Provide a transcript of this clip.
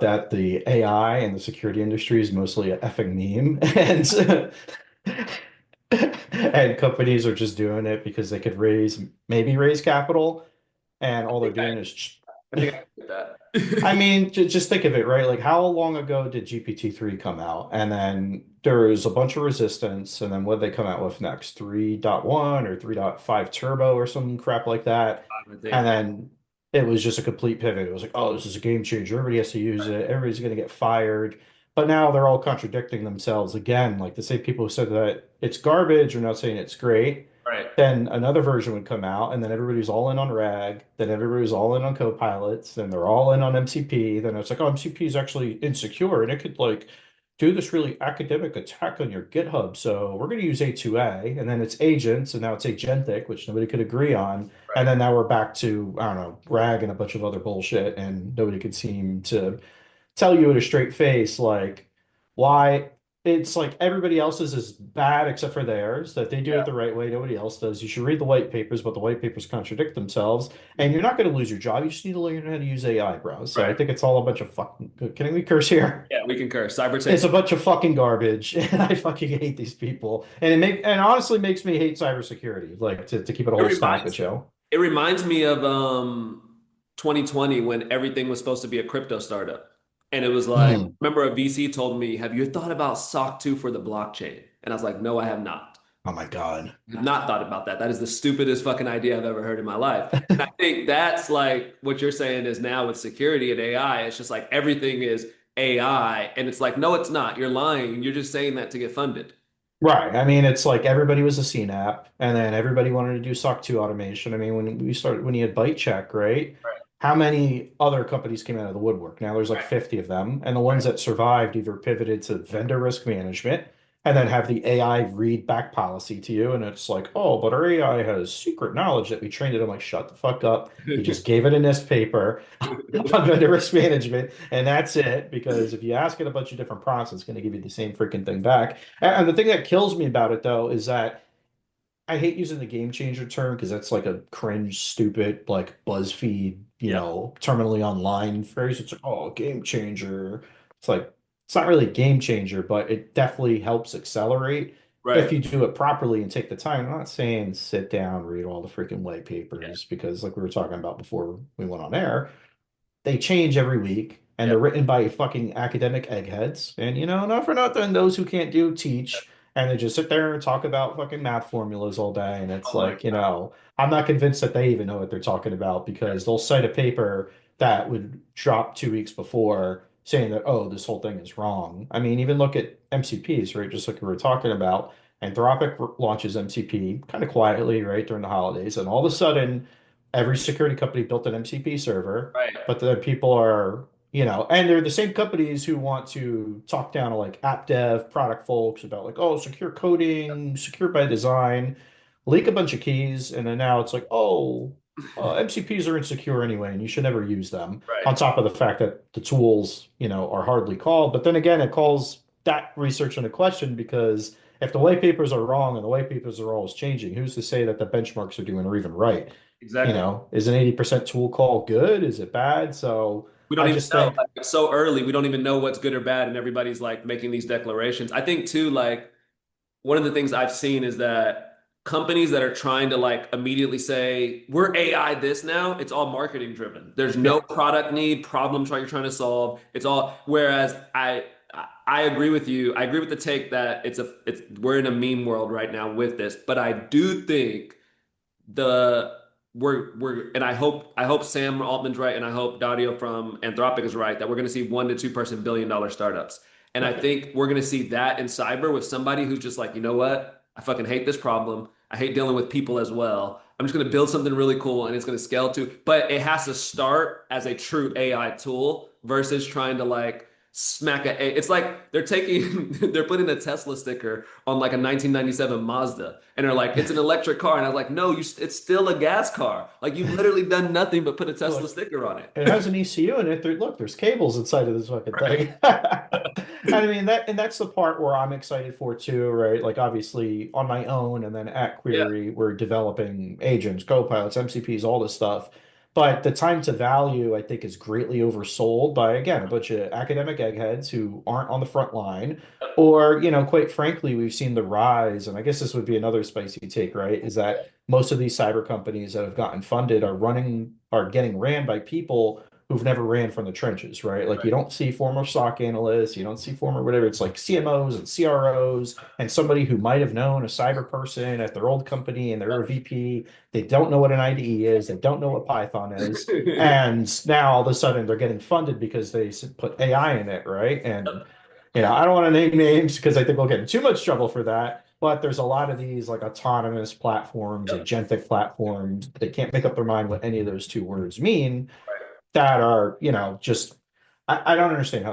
that the AI and the security industry is mostly a effing meme, and companies are just doing it because they could maybe raise capital, and I all they're think doing is I think I get that. I mean, just think of it, right? Like, how long ago did GPT-3 come out? And then there was a bunch of resistance. And then what did they come out with next? 3.1 or 3.5 turbo or some crap like that. I think And then it was just a complete pivot. It was like, oh, this is a game changer. Everybody has to use it. Everybody's going to get fired. But now they're all contradicting themselves again. Like the same people who said that it's garbage are now saying it's great. right. Then another version would come out, and then everybody's all in on RAG. Then everybody's all in on Copilots. Then they're all in on MCP. Then it's like, oh, MCP is actually insecure, and it could like do this really academic attack on your GitHub. So we're going to use A2A, and then it's agents, and now it's agentic, which nobody could agree on. And Right. then now we're back to, I don't know, RAG and a bunch of other bullshit, and nobody could seem to tell you with a straight face, like, why it's like everybody else's is bad except for theirs, that they do it Yeah. the right way, nobody else does. You should read the white papers, but the white papers contradict themselves, and you're not going to lose your job. You just need to learn how to use AI, bro. So I Right. think it's all a bunch of fucking, can we curse here? Yeah, we concur. Cyber It's takes. a bunch of fucking garbage, and I fucking hate these people. And and honestly makes me hate cybersecurity, like to keep it a It whole stack of reminds Joe. it reminds me of 2020 when everything was supposed to be a crypto startup. And it was like, Hmm. remember a VC told me, "Have you thought about SOC 2 for the blockchain?" And I was like, "No, I have not. Oh my God. I have not thought about that. That is the stupidest fucking idea I've ever heard in my life." And I think that's like what you're saying is now with security and AI, it's just like everything is AI. And it's like, no, it's not. You're lying. You're just saying that to get funded. Right. I mean, it's like everybody was a CNAP, and then everybody wanted to do SOC 2 automation. I mean, when you had Byte Check, right? Right. How many other companies came out of the woodwork? Now there's like Right. 50 of them, and the ones Right. that survived either pivoted to vendor risk management and then have the AI read back policy to you. And it's like, oh, but our AI has secret knowledge that we trained it. I'm like, shut the fuck up. You just gave it a NIST paper on vendor risk management, and that's it. Because if you ask it a bunch of different prompts, it's going to give you the same freaking thing back. And the thing that kills me about it though is that I hate using the game changer term because that's like a cringe, stupid, like BuzzFeed, Yeah. terminally online phrase. It's like, oh, game changer. It's like it's not really a game changer, but it definitely helps accelerate if Right. you do it properly and take the time. I'm not saying sit down, read all the freaking white Yeah. papers because like we were talking about before we went on air, they change every week and Yeah. they're written by fucking academic eggheads. And not for nothing, those who can't do teach and they just sit there and talk about fucking math formulas all day. And it's Oh my like, God. I'm not convinced that they even know what they're talking about Yeah. because they'll cite a paper that would drop 2 weeks before saying that, oh, this whole thing is wrong. I mean, even look at MCPs, right? Just like we were talking about. Anthropic launches MCP kind of quietly, right, during the holidays. And all of a sudden, every security company built an MCP server, Right. but the people are, and they're the same companies who want to talk down to like app dev product folks about like, oh, secure coding, secure by design, leak a bunch of keys, and then now it's like, oh, MCPs are insecure anyway, and you should never use them. Right. On top of the fact that the tools, are hardly called, but then again, it calls that research into question because if the white papers are wrong and the white papers are always changing, who's to say that the benchmarks are doing are even right? Exactly. Is an 80% tool call good? Is it bad? So We don't I even just know. think, Like it's so early. We don't even know what's good or bad, and everybody's like making these declarations. I think too, like one of the things I've seen is that companies that are trying to like immediately say we're AI this now, it's all marketing driven. There's yeah, no product need, problem you're trying to solve. It's all whereas I agree with you. I agree with the take that it's we're in a meme world right now with this, but I do think the we're and I hope Sam Altman's right and I hope Dario from Anthropic is right that we're going to see 1 to 2 person billion-dollar startups. And I yeah. think we're going to see that in cyber with somebody who's just like, you know what? I fucking hate this problem. I hate dealing with people as well. I'm just going to build something really cool and it's going to scale to, but it has to start as a true AI tool versus trying to like smack it's like they're taking they're putting a Tesla sticker on like a 1997 Mazda and they're like it's an electric car and I was like no it's still a gas car like you've literally done nothing but put a Tesla Look, sticker on it. it has an ECU in it. Look, there's cables inside of this fucking Right. thing. And I mean that's the part where I'm excited for too, right? Like obviously on my own and then at Yeah. Query, we're developing agents, co-pilots, MCPs, all this stuff. But the time to value, I think, is greatly oversold by, again, a bunch of academic eggheads who aren't on the front line. Or, quite frankly, we've seen the rise, and I guess this would be another spicy take, right? Is that most of these cyber companies that have gotten funded are getting ran by people who've never ran from the trenches, right? Like you don't see former SOC analysts, you don't see former whatever. It's like CMOs and CROs and somebody who might have known a cyber person at their old company and they're a VP. They don't know what an IDE is. They don't know what Python is. And now all of a sudden they're getting funded because they put AI in it, right? And I don't want to name names because I think we'll get in too much trouble for that. But there's a lot of these like autonomous platforms, Yep. agentic platforms. They can't make up their mind what any of those two words mean that are, just I don't understand how